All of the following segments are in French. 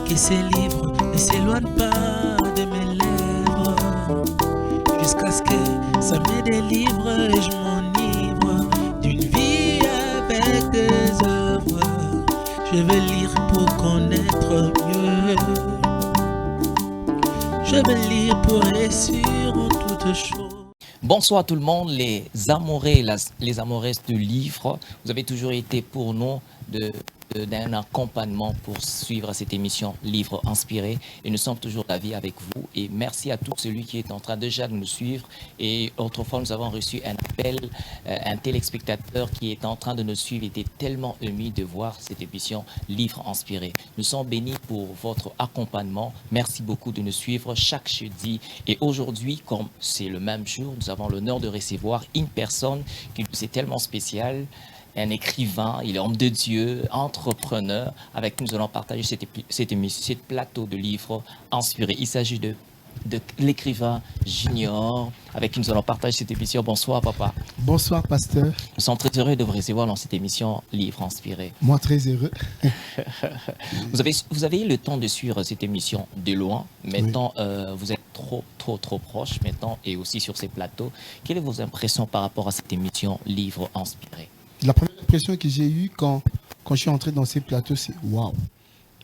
Que ces livres ne s'éloignent pas de mes lèvres, jusqu'à ce que ça me délivre et je m'enivre d'une vie avec des œuvres. Je veux lire pour connaître mieux. Je veux lire pour réussir en toutes choses. Bonsoir tout le monde, les amoureux et les amoureuses de livres. Vous avez toujours été pour nous d'un accompagnement pour suivre cette émission Livres Inspirés. Et nous sommes toujours d'avis avec vous. Et merci à tout celui qui est en train déjà de nous suivre. Et autrefois, nous avons reçu un appel, un téléspectateur qui est en train de nous suivre était tellement ému de voir cette émission Livres Inspirés. Nous sommes bénis pour votre accompagnement. Merci beaucoup de nous suivre chaque jeudi. Et aujourd'hui, comme c'est le même jour, nous avons l'honneur de recevoir une personne qui nous est tellement spéciale. Un écrivain, il est homme de Dieu, entrepreneur, avec qui nous allons partager cette plateau de livres inspirés. Il s'agit de l'écrivain Junior, avec qui nous allons partager cette émission. Bonsoir, papa. Bonsoir, pasteur. Nous sommes très heureux de vous recevoir dans cette émission Livres Inspirés. Moi, très heureux. Vous avez eu le temps de suivre cette émission de loin. Maintenant, vous êtes trop proche maintenant et aussi sur ces plateaux. Quelles sont vos impressions par rapport à cette émission Livres Inspirés? La première impression que j'ai eue quand je suis entré dans ces plateaux, c'est waouh.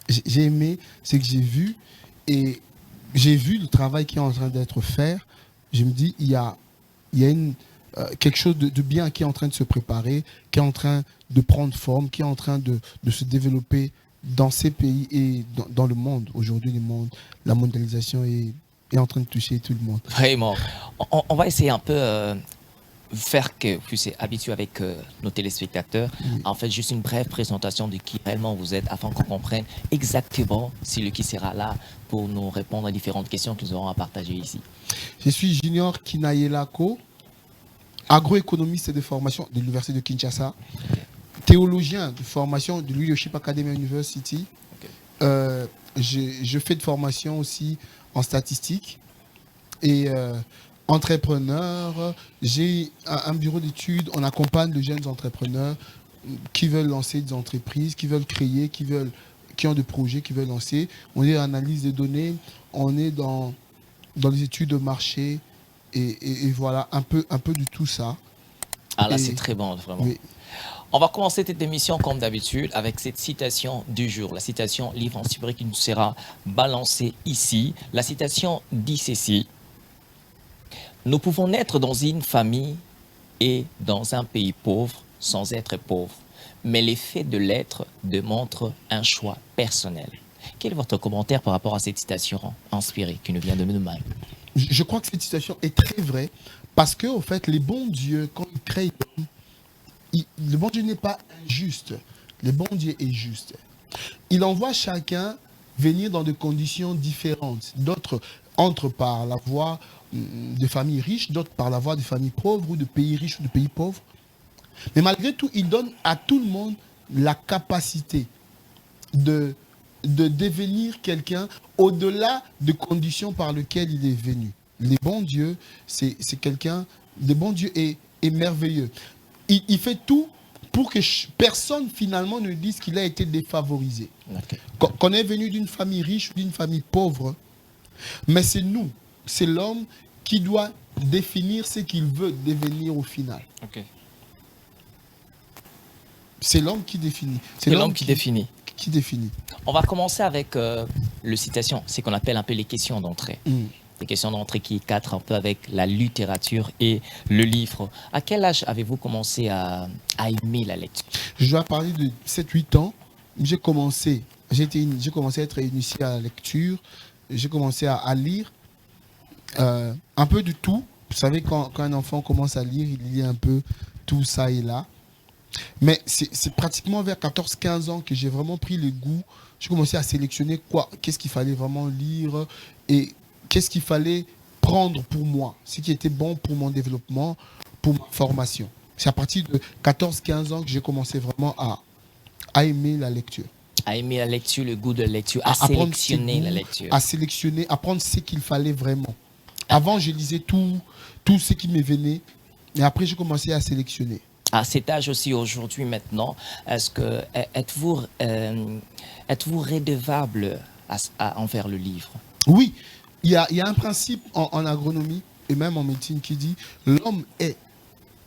J'ai aimé ce que j'ai vu et j'ai vu le travail qui est en train d'être fait. Je me dis, il y a quelque chose de bien qui est en train de se préparer, qui est en train de prendre forme, qui est en train de se développer dans ces pays et dans le monde. Aujourd'hui, la mondialisation est en train de toucher tout le monde. Vraiment. On va essayer un peu... faire que vous puissiez habituer avec nos téléspectateurs. Oui. En fait, juste une brève présentation de qui réellement vous êtes afin qu'on comprenne exactement celui qui sera là pour nous répondre à différentes questions que nous aurons à partager ici. Je suis Junior Kinayelako, agroéconomiste de formation de l'Université de Kinshasa, théologien de formation de Leadership Academy University. Je fais de formation aussi en statistique et entrepreneur. J'ai un bureau d'études. On accompagne les jeunes entrepreneurs qui veulent lancer des entreprises, qui veulent créer, qui ont des projets, qui veulent lancer. On est en analyse des données, on est dans les études de marché et voilà, un peu de tout ça. Ah là, c'est très bon, vraiment. Oui. On va commencer cette émission comme d'habitude avec cette citation du jour, la citation Livres Inspirés qui nous sera balancée ici. La citation dit ceci: nous pouvons naître dans une famille et dans un pays pauvre sans être pauvre, mais l'effet de l'être démontre un choix personnel. Quel est votre commentaire par rapport à cette citation inspirée qui nous vient de nous-mêmes? Je crois que cette citation est très vraie parce que, en fait, les bons dieux, quand ils créent, le bon Dieu n'est pas injuste. Le bon Dieu est juste. Il envoie chacun venir dans des conditions différentes. D'autres entrent par la voie de familles riches, d'autres par la voie de familles pauvres ou de pays riches ou de pays pauvres. Mais malgré tout, il donne à tout le monde la capacité de devenir quelqu'un au-delà des conditions par lesquelles il est venu. Les bons dieux, c'est quelqu'un, le bon Dieu est merveilleux. Il fait tout pour que personne finalement ne dise qu'il a été défavorisé. Okay. Qu'on est venu d'une famille riche ou d'une famille pauvre, mais c'est nous, c'est l'homme qui doit définir ce qu'il veut devenir au final. Okay. C'est l'homme qui définit. C'est l'homme qui définit. Qui définit. On va commencer avec le citation, c'est qu'on appelle un peu les questions d'entrée. Des questions d'entrée qui cadrent un peu avec la littérature et le livre. À quel âge avez-vous commencé à aimer la lecture? Je dois parler de 7-8 ans. J'ai commencé à être initié à la lecture. J'ai commencé à lire un peu de tout. Vous savez, quand un enfant commence à lire, il lit un peu tout ça et là. Mais c'est pratiquement vers 14-15 ans que j'ai vraiment pris le goût. J'ai commencé à sélectionner qu'est-ce qu'il fallait vraiment lire et qu'est-ce qu'il fallait prendre pour moi, ce qui était bon pour mon développement, pour ma formation. C'est à partir de 14-15 ans que j'ai commencé vraiment à aimer la lecture. À aimer la lecture, le goût de la lecture, à sélectionner la lecture. À sélectionner, à prendre ce qu'il fallait vraiment. Avant, je lisais tout ce qui me venait, et après, j'ai commencé à sélectionner. À cet âge aussi, aujourd'hui, maintenant, êtes-vous redevable en faire le livre? Oui, il y a un principe en agronomie et même en médecine qui dit l'homme est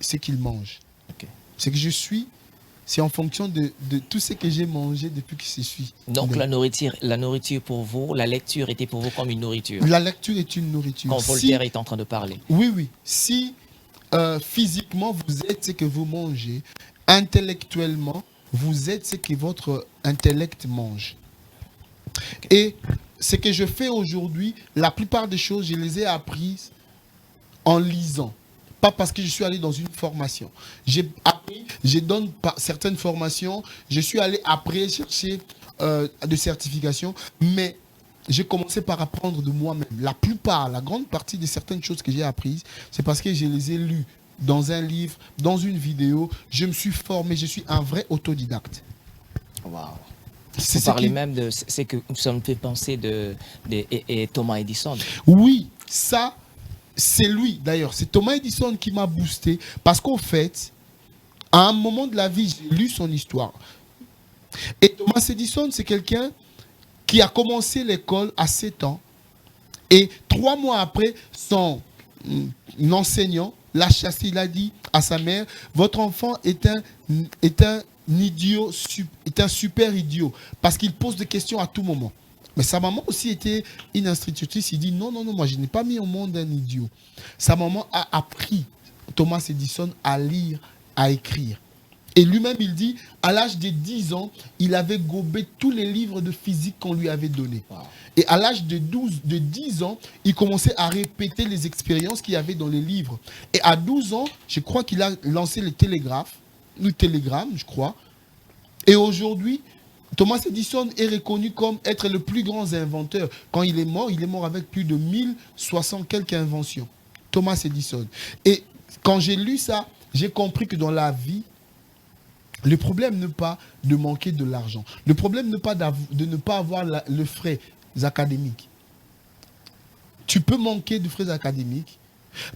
ce qu'il mange. Ok. Ce que je suis, c'est en fonction de tout ce que j'ai mangé depuis que je suis. Donc né. la nourriture pour vous, la lecture était pour vous comme une nourriture. La lecture est une nourriture. Quand Voltaire est en train de parler. Oui, oui. Si physiquement vous êtes ce que vous mangez, intellectuellement, vous êtes ce que votre intellect mange. Et ce que je fais aujourd'hui, la plupart des choses, je les ai apprises en lisant. Pas parce que je suis allé dans une formation. J'ai appris, je donne certaines formations, je suis allé après chercher des certifications, mais j'ai commencé par apprendre de moi-même. La plupart, la grande partie de certaines choses que j'ai apprises, c'est parce que je les ai lues dans un livre, dans une vidéo. Je me suis formé, je suis un vrai autodidacte. Wow. C'est Vous ce parlez qui- même de ce que ça me fait penser et Thomas Edison. Oui, ça, c'est lui d'ailleurs. C'est Thomas Edison qui m'a boosté parce qu'au fait, à un moment de la vie, j'ai lu son histoire. Et Thomas Edison, c'est quelqu'un qui a commencé l'école à 7 ans. Et 3 mois après, son enseignant l'a chassé. Il a dit à sa mère, votre enfant est un idiot, est un super idiot. Parce qu'il pose des questions à tout moment. Mais sa maman aussi était une institutrice. Il dit, non, non, non, moi je n'ai pas mis au monde un idiot. Sa maman a appris Thomas Edison à lire, à écrire. Et lui-même, il dit, à l'âge de 10 ans, il avait gobé tous les livres de physique qu'on lui avait donnés. Wow. Et à l'âge de 10 ans, il commençait à répéter les expériences qu'il y avait dans les livres. Et à 12 ans, je crois qu'il a lancé le télégramme, je crois. Et aujourd'hui, Thomas Edison est reconnu comme être le plus grand inventeur. Quand il est mort avec plus de 1060 quelques inventions. Thomas Edison. Et quand j'ai lu ça, j'ai compris que dans la vie, le problème n'est pas de manquer de l'argent. Le problème n'est pas de ne pas avoir le frais académiques. Tu peux manquer de frais académiques,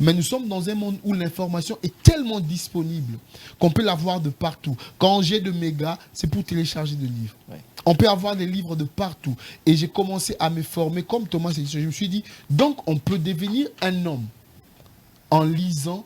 mais nous sommes dans un monde où l'information est tellement disponible qu'on peut l'avoir de partout. Quand j'ai de mégas, c'est pour télécharger des livres. Ouais. On peut avoir des livres de partout. Et j'ai commencé à me former comme Thomas Edison. Je me suis dit, donc on peut devenir un homme en lisant,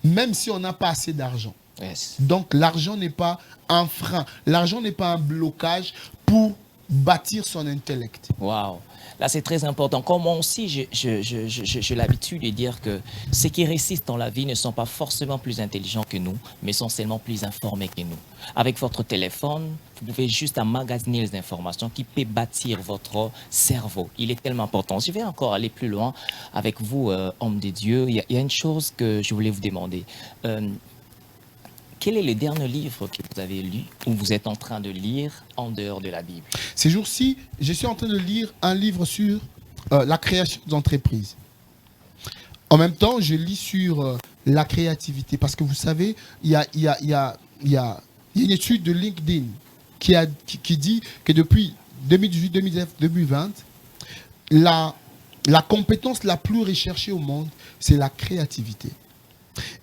même si on n'a pas assez d'argent. Yes. Donc l'argent n'est pas un frein, l'argent n'est pas un blocage pour bâtir son intellect. Wow. Là, c'est très important. Comme moi aussi, j'ai l'habitude de dire que ceux qui réussissent dans la vie ne sont pas forcément plus intelligents que nous, mais sont seulement plus informés que nous. Avec votre téléphone, vous pouvez juste emmagasiner les informations qui peuvent bâtir votre cerveau. Il est tellement important. Je vais encore aller plus loin avec vous, homme de Dieu. Il y a une chose que je voulais vous demander. Quel est le dernier livre que vous avez lu ou vous êtes en train de lire en dehors de la Bible? Ces jours-ci, je suis en train de lire un livre sur la création d'entreprises. En même temps, je lis sur la créativité. Parce que vous savez, il y a une étude de LinkedIn qui dit que depuis 2018, 2019, 2020, la compétence la plus recherchée au monde, c'est la créativité.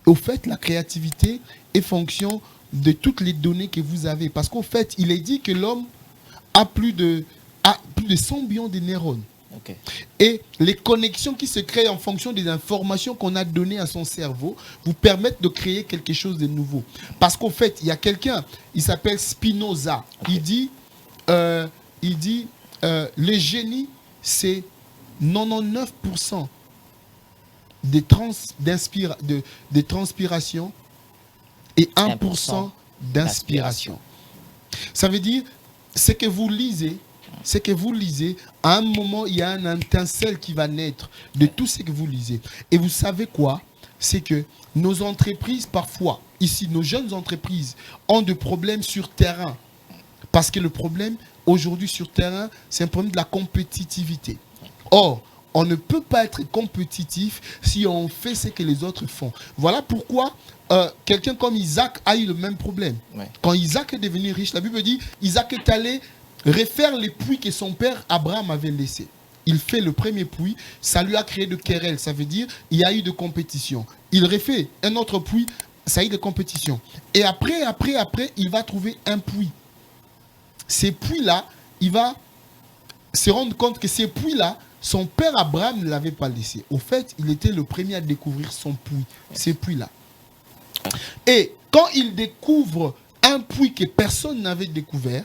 Au fait, la créativité est fonction de toutes les données que vous avez. Parce qu'au fait, il est dit que l'homme a plus de 100 millions de neurones. Okay. Et les connexions qui se créent en fonction des informations qu'on a données à son cerveau vous permettent de créer quelque chose de nouveau. Parce qu'au fait, il y a quelqu'un, il s'appelle Spinoza. Okay. Il dit le génie, c'est 99% des transpirations et 1% d'inspiration. Ça veut dire, ce que vous lisez, à un moment, il y a un étincelle qui va naître de tout ce que vous lisez. Et vous savez quoi? C'est que nos entreprises, parfois, ici, nos jeunes entreprises, ont des problèmes sur terrain. Parce que le problème, aujourd'hui, sur terrain, c'est un problème de la compétitivité. Or, on ne peut pas être compétitif si on fait ce que les autres font. Voilà pourquoi quelqu'un comme Isaac a eu le même problème. Ouais. Quand Isaac est devenu riche, la Bible dit Isaac est allé refaire les puits que son père Abraham avait laissés. Il fait le premier puits, ça lui a créé de querelles. Ça veut dire il y a eu de compétition. Il refait un autre puits, ça a eu de compétition. Et après, il va trouver un puits. Ces puits-là, il va se rendre compte que ces puits-là, son père Abraham ne l'avait pas laissé. Au fait, il était le premier à découvrir son puits, ces puits-là. Et quand il découvre un puits que personne n'avait découvert,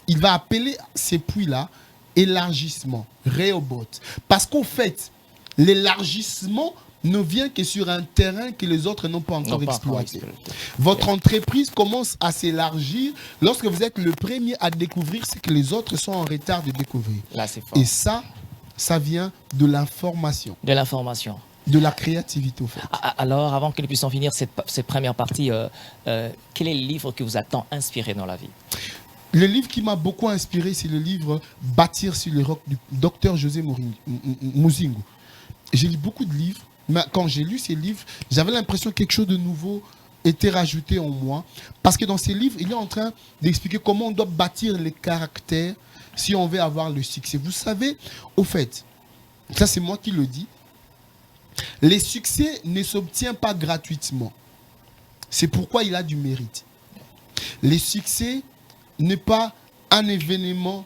il va appeler ces puits-là élargissement, Rehoboth. Parce qu'au fait, l'élargissement ne vient que sur un terrain que les autres n'ont pas encore exploité. Votre entreprise commence à s'élargir lorsque vous êtes le premier à découvrir ce que les autres sont en retard de découvrir. Là, c'est fort. Et ça vient de l'information. De l'information. De la créativité, au fait. Alors, avant que nous puissions finir cette première partie, quel est le livre qui vous a tant inspiré dans la vie? Le livre qui m'a beaucoup inspiré, c'est le livre « Bâtir sur les rocs » du docteur José Muzingu. J'ai lu beaucoup de livres, mais quand j'ai lu ces livres, j'avais l'impression que quelque chose de nouveau était rajouté en moi. Parce que dans ces livres, il est en train d'expliquer comment on doit bâtir les caractères si on veut avoir le succès. Vous savez, au fait, ça c'est moi qui le dis, les succès ne s'obtiennent pas gratuitement. C'est pourquoi il a du mérite. Les succès n'est pas un événement,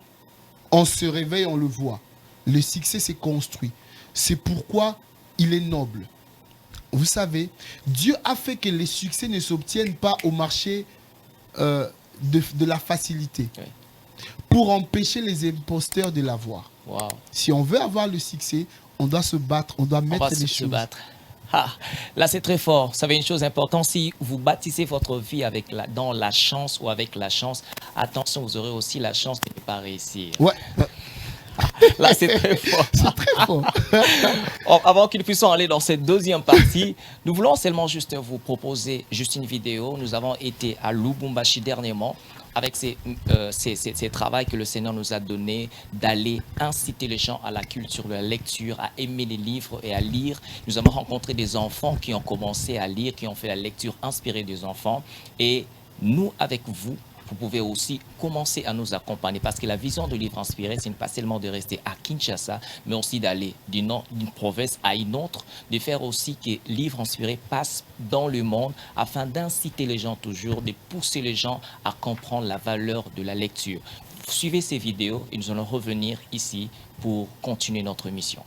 on se réveille, on le voit. Le succès s'est construit. C'est pourquoi il est noble. Vous savez, Dieu a fait que les succès ne s'obtiennent pas au marché de la facilité. Oui. Pour empêcher les imposteurs de l'avoir. Wow. Si on veut avoir le succès, on doit se battre, on doit mettre les choses. Ah, là, c'est très fort. Ça veut une chose importante. Si vous bâtissez votre vie dans la chance ou avec la chance, attention, vous aurez aussi la chance de ne pas réussir. Ouais. Là, c'est très fort. C'est très fort. Avant que nous puissions aller dans cette deuxième partie, nous voulons seulement juste vous proposer juste une vidéo. Nous avons été à Lubumbashi dernièrement avec ces travaux que le Seigneur nous a donné d'aller inciter les gens à la culture de la lecture, à aimer les livres et à lire. Nous avons rencontré des enfants qui ont commencé à lire, qui ont fait la lecture inspirée des enfants. Et nous, avec vous, vous pouvez aussi commencer à nous accompagner parce que la vision de livre inspiré, ce n'est pas seulement de rester à Kinshasa, mais aussi d'aller d'une province à une autre, de faire aussi que livre inspiré passe dans le monde afin d'inciter les gens toujours, de pousser les gens à comprendre la valeur de la lecture. Suivez ces vidéos et nous allons revenir ici pour continuer notre mission.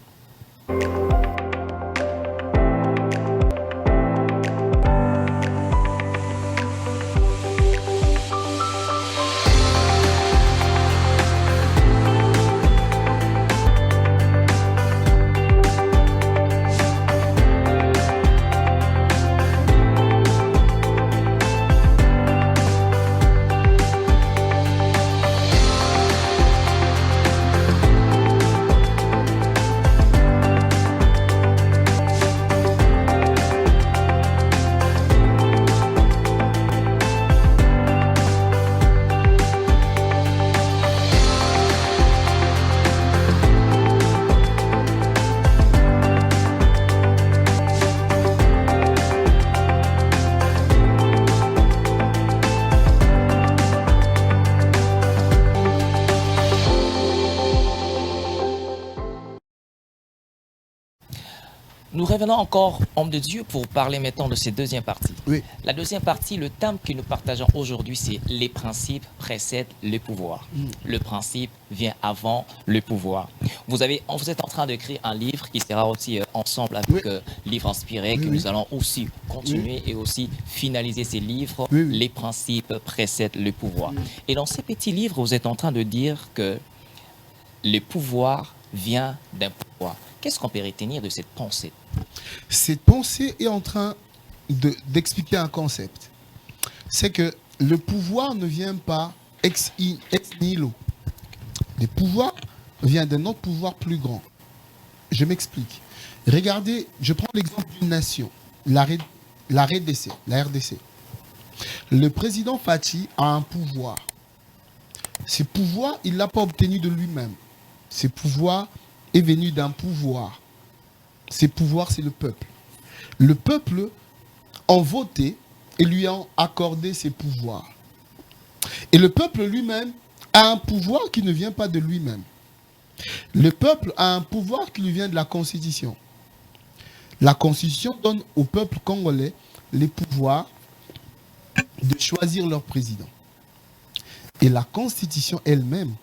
Nous revenons encore, homme de Dieu, pour parler maintenant de cette deuxième partie. Oui. La deuxième partie, le thème que nous partageons aujourd'hui, c'est les principes précèdent le pouvoir. Le principe vient avant le pouvoir. Vous êtes en train d'écrire un livre qui sera aussi ensemble avec Livre Inspiré, que nous allons aussi continuer et aussi finaliser ces livres. Les principes précèdent le pouvoir. Et dans ces petits livres, vous êtes en train de dire que le pouvoir vient d'un pouvoir. Qu'est-ce qu'on peut retenir de cette pensée? Cette pensée est en train d'expliquer un concept. C'est que le pouvoir ne vient pas ex nihilo. Le pouvoir vient d'un autre pouvoir plus grand. Je m'explique. Regardez, je prends l'exemple d'une nation, la RDC. Le président Fathi a un pouvoir. Ce pouvoir, il ne l'a pas obtenu de lui-même. Ce pouvoir est venu d'un pouvoir. Ce pouvoir, c'est le peuple. Le peuple a voté et lui a accordé ses pouvoirs. Et le peuple lui-même a un pouvoir qui ne vient pas de lui-même. Le peuple a un pouvoir qui lui vient de la Constitution. La Constitution donne au peuple congolais les pouvoirs de choisir leur président. Et la Constitution elle-même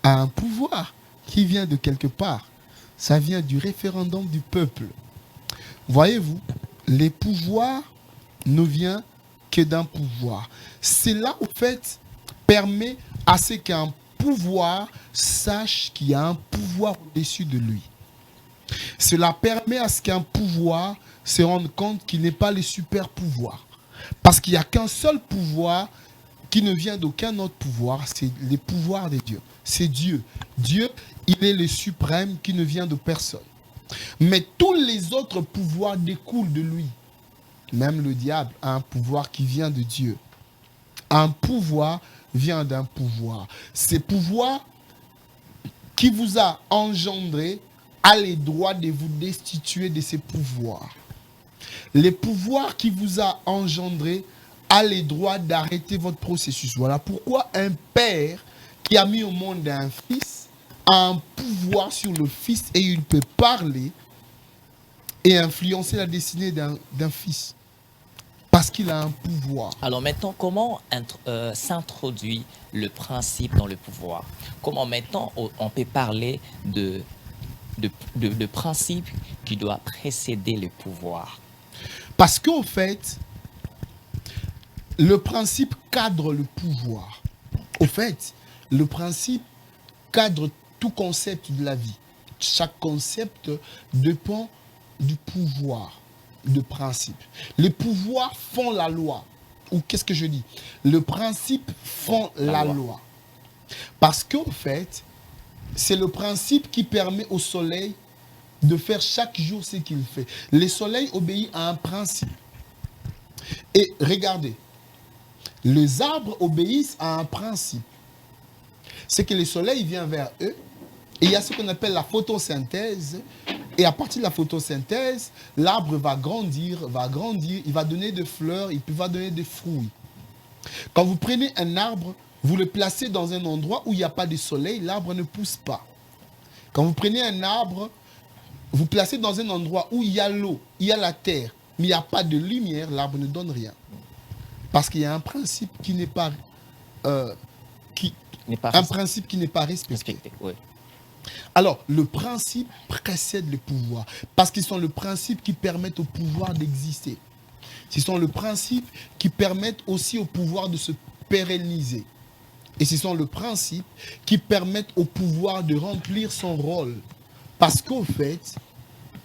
a un pouvoir qui vient de quelque part. Ça vient du référendum du peuple. Voyez-vous, les pouvoirs ne viennent que d'un pouvoir. Cela, au fait, permet à ce qu'un pouvoir sache qu'il y a un pouvoir au-dessus de lui. Cela permet à ce qu'un pouvoir se rende compte qu'il n'est pas le super pouvoir. Parce qu'il n'y a qu'un seul pouvoir qui ne vient d'aucun autre pouvoir, c'est le pouvoir de Dieu. C'est Dieu. Dieu, il est le suprême qui ne vient de personne. Mais tous les autres pouvoirs découlent de lui. Même le diable a un pouvoir qui vient de Dieu. Un pouvoir vient d'un pouvoir. Ce pouvoir qui vous a engendré a le droit de vous destituer de ces pouvoirs. Le pouvoir qui vous a engendré a le droit d'arrêter votre processus. Voilà pourquoi un père qui a mis au monde un fils a un pouvoir sur le fils et il peut parler et influencer la destinée d'un fils. Parce qu'il a un pouvoir. Alors maintenant, comment s'introduit le principe dans le pouvoir? Comment maintenant on peut parler de principe qui doit précéder le pouvoir? Parce qu'au fait, le principe cadre le pouvoir. Au fait, le principe cadre tout concept de la vie. Chaque concept dépend du pouvoir, de principe. Les pouvoirs font la loi. Ou qu'est-ce que je dis? Le principe font la loi. Parce qu'au fait, c'est le principe qui permet au soleil de faire chaque jour ce qu'il fait. Le soleil obéit à un principe. Et regardez, les arbres obéissent à un principe. C'est que le soleil vient vers eux et il y a ce qu'on appelle la photosynthèse. Et à partir de la photosynthèse, l'arbre va grandir, il va donner des fleurs, il va donner des fruits. Quand vous prenez un arbre, vous le placez dans un endroit où il n'y a pas de soleil, l'arbre ne pousse pas. Quand vous prenez un arbre, vous placez dans un endroit où il y a l'eau, il y a la terre, mais il n'y a pas de lumière, l'arbre ne donne rien. Parce qu'il y a un principe qui n'est pas, principe qui n'est pas respecté. Oui. Alors, le principe précède le pouvoir. Parce qu'ils sont le principe qui permettent au pouvoir d'exister. Ce sont le principe qui permettent aussi au pouvoir de se pérenniser. Et ce sont le principe qui permettent au pouvoir de remplir son rôle. Parce qu'au fait,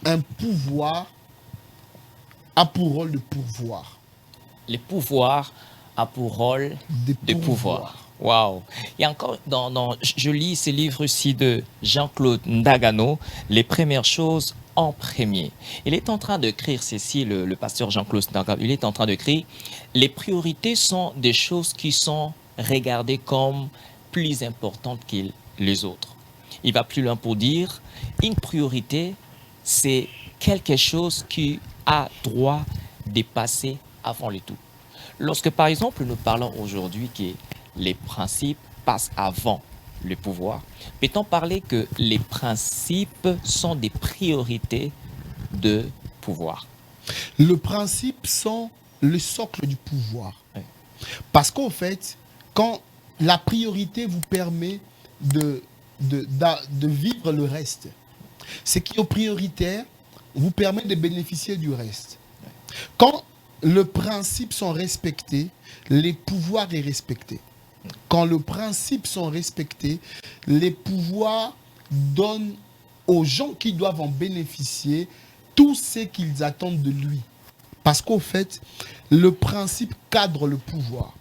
un pouvoir a pour rôle de pourvoir. Le pouvoir a pour rôle de pouvoir. Waouh! Il y a encore, je lis ces livres-ci de Jean-Claude Ndagano, Les premières choses en premier. Il est en train d'écrire ceci, le pasteur Jean-Claude Ndagano, il est en train d'écrire, les priorités sont des choses qui sont regardées comme plus importantes que les autres. Il va plus loin pour dire, une priorité, c'est quelque chose qui a droit de passer avant le tout. Lorsque, par exemple, nous parlons aujourd'hui que les principes passent avant le pouvoir, peut-on parler que les principes sont des priorités de pouvoir? Le principe sont le socle du pouvoir. Oui. Parce qu'en fait, quand la priorité vous permet de vivre le reste, ce qui est prioritaire vous permet de bénéficier du reste. Quand les principes sont respectés, les pouvoirs sont respectés. Quand les principes sont respectés, les pouvoirs donnent aux gens qui doivent en bénéficier tout ce qu'ils attendent de lui. Parce qu'au fait, le principe cadre le pouvoir.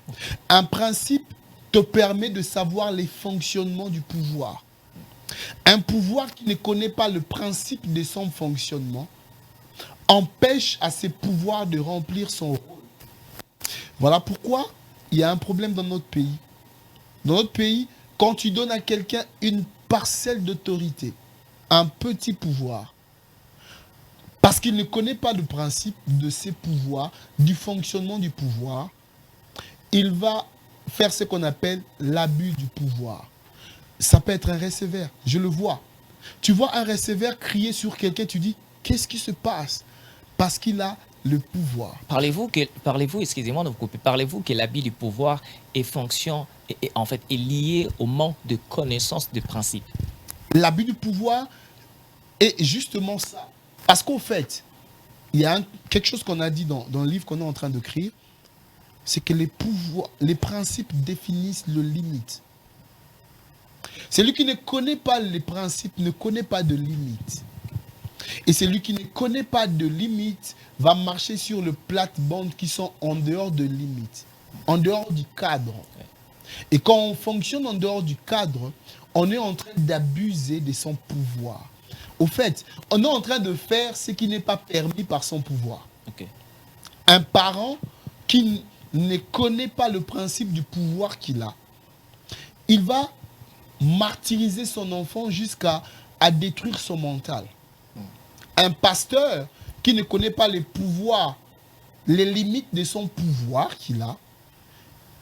Un principe te permet de savoir les fonctionnements du pouvoir. Un pouvoir qui ne connaît pas le principe de son fonctionnement empêche à ses pouvoirs de remplir son rôle. Voilà pourquoi il y a un problème dans notre pays. Dans notre pays, quand tu donnes à quelqu'un une parcelle d'autorité, un petit pouvoir, parce qu'il ne connaît pas le principe de ses pouvoirs, du fonctionnement du pouvoir, il va faire ce qu'on appelle l'abus du pouvoir. Ça peut être un receveur, je le vois. Tu vois un receveur crier sur quelqu'un, tu dis, qu'est-ce qui se passe? Parce qu'il a le pouvoir. Parlez-vous, excusez-moi de vous couper, parlez-vous que l'abus du pouvoir est fonction, en fait, est lié au manque de connaissance de principe? L'abus du pouvoir est justement ça. Parce qu'au fait, il y a quelque chose qu'on a dit dans le livre qu'on est en train d'écrire, c'est que les principes définissent le limite. Celui qui ne connaît pas les principes ne connaît pas de limite. Et celui qui ne connaît pas de limite va marcher sur le plate-bande qui sont en dehors de limite, en dehors du cadre. Et quand on fonctionne en dehors du cadre, on est en train d'abuser de son pouvoir. Au fait, on est en train de faire ce qui n'est pas permis par son pouvoir. Ok. Un parent qui ne connaît pas le principe du pouvoir qu'il a, il va martyriser son enfant jusqu'à détruire son mental. Un pasteur qui ne connaît pas les pouvoirs, les limites de son pouvoir qu'il a,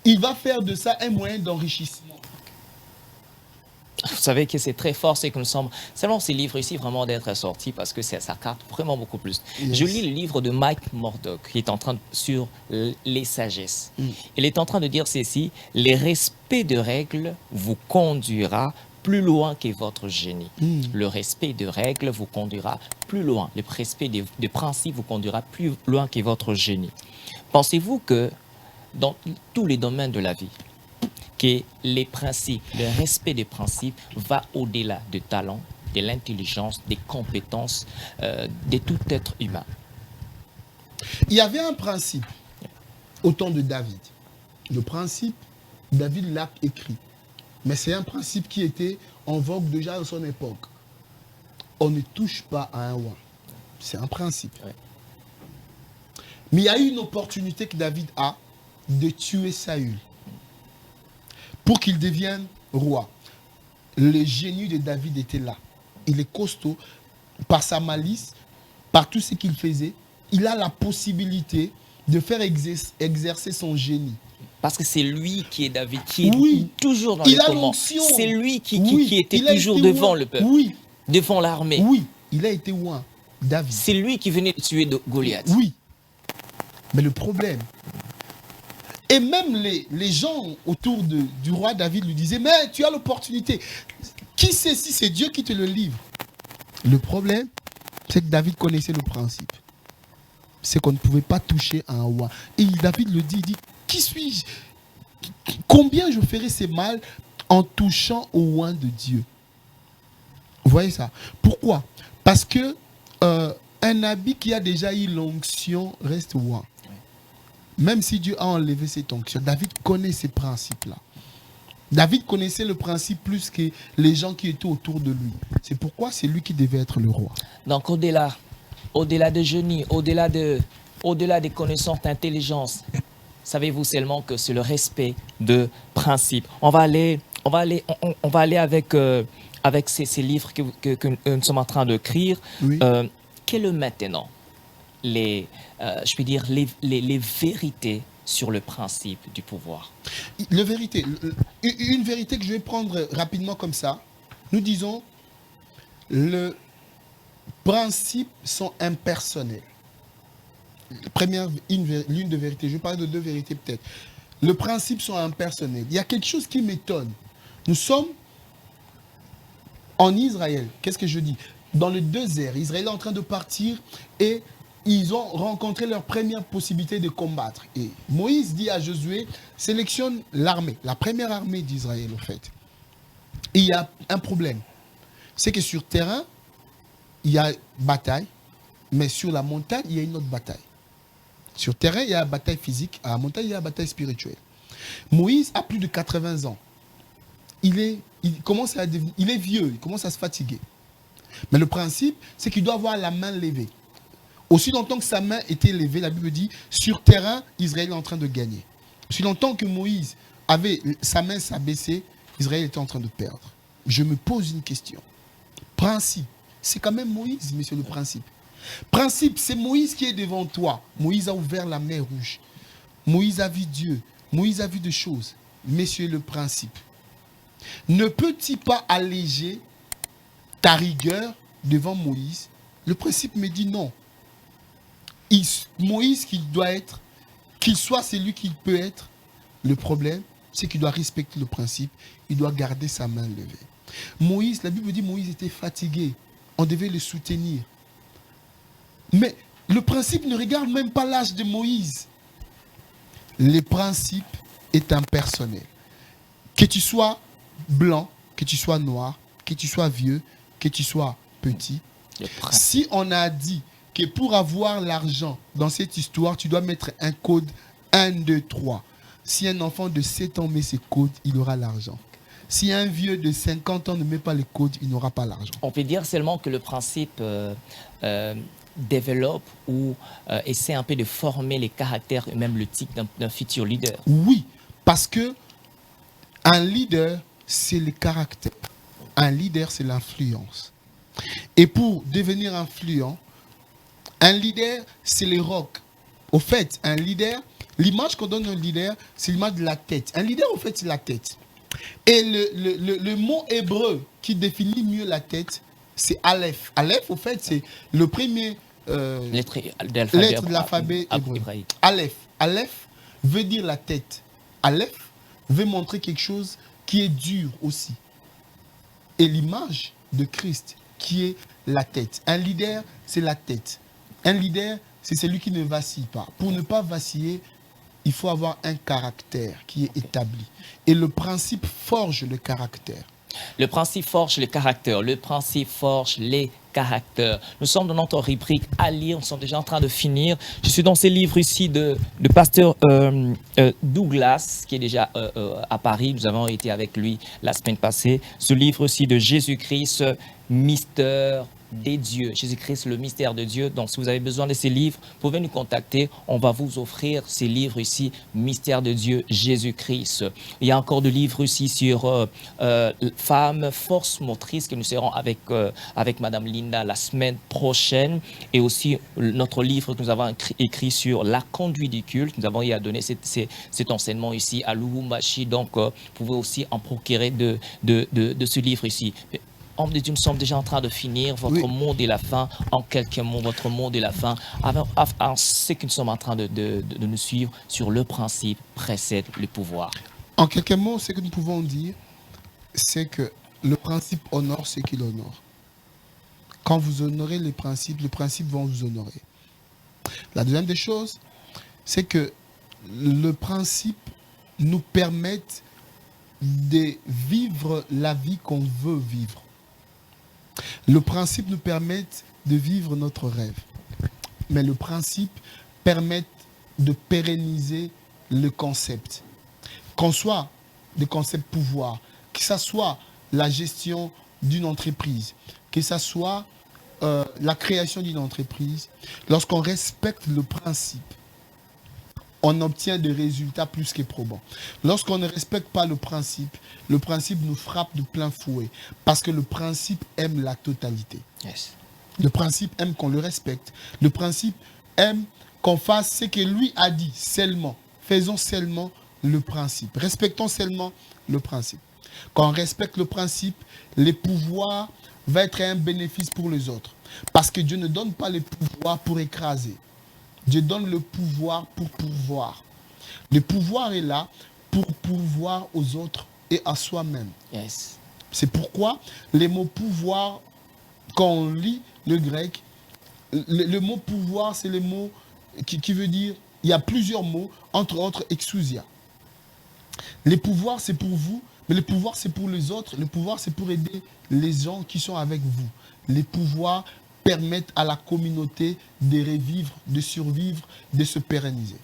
il va faire de ça un moyen d'enrichissement. Vous savez que c'est très fort, c'est que nous sommes, selon ces livres ici, vraiment d'être sortis parce que ça carte vraiment beaucoup plus. Yes. Je lis le livre de Mike Murdock qui est en train sur les sagesses. Il est en train de dire ceci: le respect de règles vous conduira plus loin que votre génie. Le respect de règles vous conduira plus loin. Le respect de principes vous conduira plus loin que votre génie. Pensez-vous que dans tous les domaines de la vie, que les principes, le respect des principes va au-delà du talent, de l'intelligence, des compétences de tout être humain? Il y avait un principe au temps de David. Le principe, David l'a écrit. Mais c'est un principe qui était en vogue déjà à son époque. On ne touche pas à un roi. C'est un principe. Ouais. Mais il y a eu une opportunité que David a de tuer Saül pour qu'il devienne roi. Le génie de David était là. Il est costaud. Par sa malice, par tout ce qu'il faisait, il a la possibilité de faire exercer son génie. Parce que c'est lui qui est David, qui est Oui. toujours dans Il les a commandements. l'onction. C'est lui qui Oui. était Il a toujours été devant oint. le peuple, Oui, devant l'armée. oui, il a été oint. David. C'est lui qui venait de tuer Goliath. Oui. Mais le problème, et même les gens autour du roi David lui disaient, mais tu as l'opportunité. Qui sait si c'est Dieu qui te le livre? Le problème, c'est que David connaissait le principe. C'est qu'on ne pouvait pas toucher à un roi. Et David le dit, il dit, qui suis-je? Combien je ferai ces mal en touchant au roi de Dieu? Vous voyez ça? Pourquoi? Parce que un habit qui a déjà eu l'onction reste roi. Même si Dieu a enlevé cette onction, David connaît ces principes-là. David connaissait le principe plus que les gens qui étaient autour de lui. C'est pourquoi c'est lui qui devait être le roi. Donc au-delà de génie, au-delà des connaissances d'intelligence, savez-vous seulement que c'est le respect de principes. On va aller avec ces livres que nous sommes en train d'écrire. Oui. Quelle est maintenant les vérités sur le principe du pouvoir? Une vérité que je vais prendre rapidement comme ça. Nous disons, les principes sont impersonnels. L'une de vérité. Je vais parler de deux vérités peut-être. Les principes sont impersonnels. Il y a quelque chose qui m'étonne. Nous sommes en Israël. Qu'est-ce que je dis? Dans le désert, Israël est en train de partir et ils ont rencontré leur première possibilité de combattre. Et Moïse dit à Josué, sélectionne l'armée, la première armée d'Israël en fait. Et il y a un problème. C'est que sur terrain, il y a bataille, mais sur la montagne, il y a une autre bataille. Sur terrain, il y a la bataille physique, à la montagne, il y a la bataille spirituelle. Moïse a plus de 80 ans. Il est vieux, il commence à se fatiguer. Mais le principe, c'est qu'il doit avoir la main levée. Aussi longtemps que sa main était levée, la Bible dit, sur terrain, Israël est en train de gagner. Aussi longtemps que Moïse avait sa main s'abaisser, Israël était en train de perdre. Je me pose une question. Principe, c'est quand même Moïse, monsieur le principe. Principe, c'est Moïse qui est devant toi. Moïse a ouvert la mer rouge. Moïse a vu Dieu. Moïse a vu des choses. Monsieur le principe. Ne peut-il pas alléger ta rigueur devant Moïse? Le principe me dit non. Moïse qu'il soit celui qu'il peut être, le problème, c'est qu'il doit respecter le principe, il doit garder sa main levée. Moïse, la Bible dit Moïse était fatigué. On devait le soutenir. Mais le principe ne regarde même pas l'âge de Moïse. Le principe est impersonnel. Que tu sois blanc, que tu sois noir, que tu sois vieux, que tu sois petit. Si on a dit que pour avoir l'argent dans cette histoire, tu dois mettre un code 1, 2, 3. Si un enfant de 7 ans met ses codes, il aura l'argent. Si un vieux de 50 ans ne met pas les codes, il n'aura pas l'argent. On peut dire seulement que le principe développe ou essaie un peu de former les caractères et même le type d'un futur leader. Oui, parce que un leader, c'est le caractère. Un leader, c'est l'influence. Et pour devenir influent, un leader, c'est le roc. Au fait, un leader, l'image qu'on donne à un leader, c'est l'image de la tête. Un leader, au fait, c'est la tête. Et le mot hébreu qui définit mieux la tête, c'est Aleph. Aleph, au fait, c'est le premier lettre de l'alphabet hébreu. Aleph. Aleph veut dire la tête. Aleph veut montrer quelque chose qui est dur aussi. Et l'image de Christ qui est la tête. Un leader, c'est la tête. Un leader, c'est celui qui ne vacille pas. Pour ne pas vaciller, il faut avoir un caractère qui est établi. Et le principe forge le caractère. Le principe forge le caractère. Le principe forge les caractères. Nous sommes dans notre rubrique à lire. Nous sommes déjà en train de finir. Je suis dans ces livres ici de pasteur Douglas, qui est déjà à Paris. Nous avons été avec lui la semaine passée. Ce livre aussi de Jésus-Christ, Mystère des dieux. Jésus-Christ, le mystère de Dieu. Donc, si vous avez besoin de ces livres, vous pouvez nous contacter. On va vous offrir ces livres ici, Mystère de Dieu, Jésus-Christ. Il y a encore des livres ici sur femmes, force motrice, que nous serons avec Madame Linda la semaine prochaine. Et aussi, notre livre que nous avons écrit sur la conduite du culte. Nous avons eu à donner cet enseignement ici à Lubumbashi. Donc, vous pouvez aussi en procurer de ce livre ici. Homme de Dieu, nous sommes déjà en train de finir. Votre mot de la fin, en quelques mots, votre mot de la fin. En ce que nous sommes en train de nous suivre sur le principe précède le pouvoir. En quelques mots, ce que nous pouvons dire, c'est que le principe honore ce qu'il honore. Quand vous honorez les principes vont vous honorer. La deuxième des choses, c'est que le principe nous permet de vivre la vie qu'on veut vivre. Le principe nous permet de vivre notre rêve. Mais le principe permet de pérenniser le concept. Qu'on soit le concept pouvoir, que ce soit la gestion d'une entreprise, que ce soit la création d'une entreprise, lorsqu'on respecte le principe, on obtient des résultats plus que probants. Lorsqu'on ne respecte pas le principe nous frappe de plein fouet. Parce que le principe aime la totalité. Yes. Le principe aime qu'on le respecte. Le principe aime qu'on fasse ce que lui a dit seulement. Faisons seulement le principe. Respectons seulement le principe. Quand on respecte le principe, les pouvoirs vont être un bénéfice pour les autres. Parce que Dieu ne donne pas les pouvoirs pour écraser. Dieu donne le pouvoir pour pourvoir. Le pouvoir est là pour pourvoir aux autres et à soi-même. Yes. C'est pourquoi les mots pouvoir, quand on lit le grec, le mot pouvoir, c'est le mot qui veut dire, il y a plusieurs mots, entre autres exousia. Les pouvoirs, c'est pour vous, mais le pouvoir, c'est pour les autres. Le pouvoir, c'est pour aider les gens qui sont avec vous. Les pouvoirs permettent à la communauté de revivre, de survivre, de se pérenniser.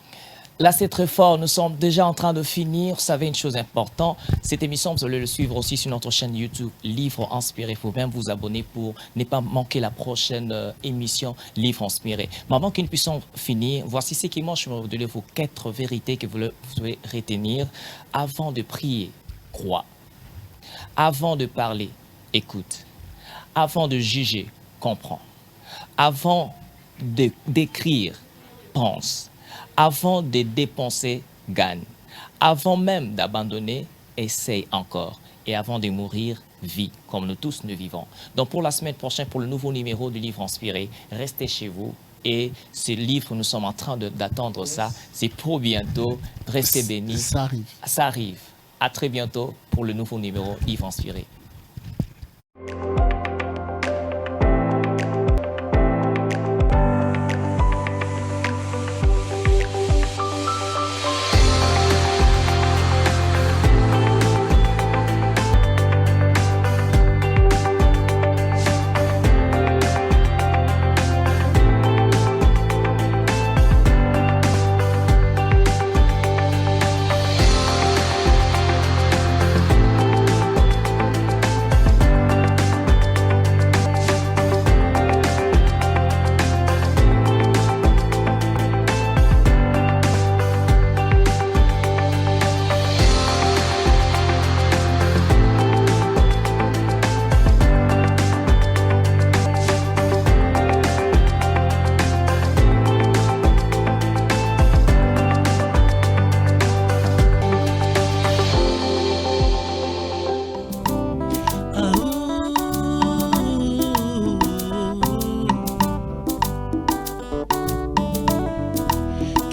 Là, c'est très fort. Nous sommes déjà en train de finir. Vous savez une chose importante, cette émission, vous allez le suivre aussi sur notre chaîne YouTube Livre Inspiré. Il faut bien vous abonner pour ne pas manquer la prochaine émission Livre Inspiré. Mais avant que nous puissions finir, voici ce qui marche. Je vais vous donner vos 4 vérités que vous devez retenir. Avant de prier, crois. Avant de parler, écoute. Avant de juger, comprends. Avant d'écrire, pense. Avant de dépenser, gagne. Avant même d'abandonner, essaye encore. Et avant de mourir, vis, comme nous tous nous vivons. Donc pour la semaine prochaine, pour le nouveau numéro du Livre Inspiré, restez chez vous. Et ce livre, nous sommes en train d'attendre ça. C'est pour bientôt. Restez bénis. Ça arrive. Ça arrive. À très bientôt pour le nouveau numéro Livre Inspiré.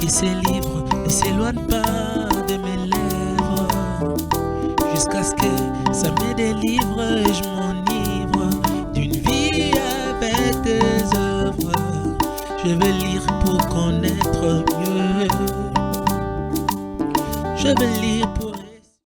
que ces livres ne s'éloignent pas de mes lèvres, jusqu'à ce que ça me délivre et je m'enivre d'une vie avec tes œuvres. Je veux lire pour connaître mieux. Je veux lire pour